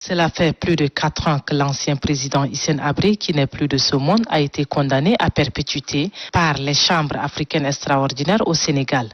Cela fait plus de 4 ans que l'ancien président Hissène Habré, qui n'est plus de ce monde, a été condamné à perpétuité par les chambres africaines extraordinaires au Sénégal.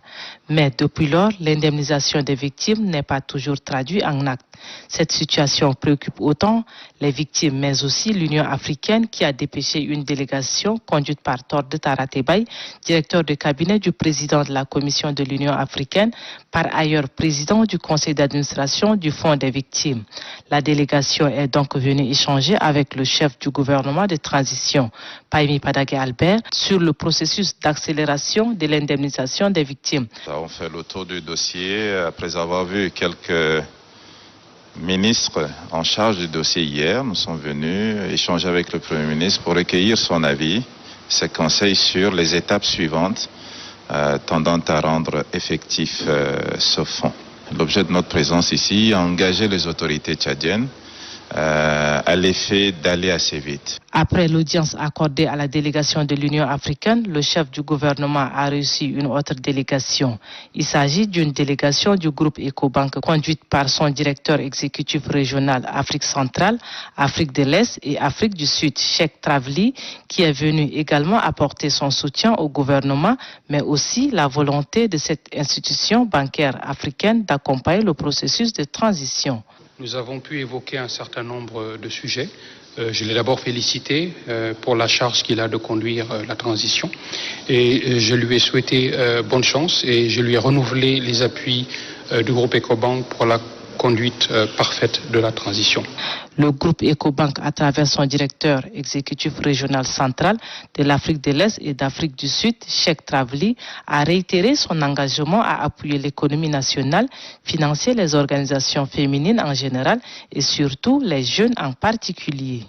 Mais depuis lors, l'indemnisation des victimes n'est pas toujours traduite en actes. Cette situation préoccupe autant les victimes, mais aussi l'Union africaine qui a dépêché une délégation conduite par Torde Taratebay, directeur de cabinet du président de la Commission de l'Union africaine, par ailleurs président du conseil d'administration du Fonds des victimes. La délégation est donc venue échanger avec le chef du gouvernement de transition, Pahimi Padaké Albert, sur le processus d'accélération de l'indemnisation des victimes. On fait le tour du dossier après avoir vu quelques ministres en charge du dossier hier. Nous sommes venus échanger avec le Premier ministre pour recueillir son avis, ses conseils sur les étapes suivantes tendant à rendre effectif ce fonds. L'objet de notre présence ici est engager les autorités tchadiennes à l'effet d'aller assez vite. Après l'audience accordée à la délégation de l'Union africaine, le chef du gouvernement a reçu une autre délégation. Il s'agit d'une délégation du groupe Ecobank conduite par son directeur exécutif régional Afrique centrale, Afrique de l'Est et Afrique du Sud, Cheikh Traveli, qui est venu également apporter son soutien au gouvernement, mais aussi la volonté de cette institution bancaire africaine d'accompagner le processus de transition. Nous avons pu évoquer un certain nombre de sujets. Je l'ai d'abord félicité pour la charge qu'il a de conduire la transition et je lui ai souhaité bonne chance et je lui ai renouvelé les appuis du groupe Ecobank pour la conduite parfaite de la transition. Le groupe Ecobank, à travers son directeur exécutif régional central de l'Afrique de l'Est et d'Afrique du Sud, Cheikh Traveli, a réitéré son engagement à appuyer l'économie nationale, financer les organisations féminines en général et surtout les jeunes en particulier.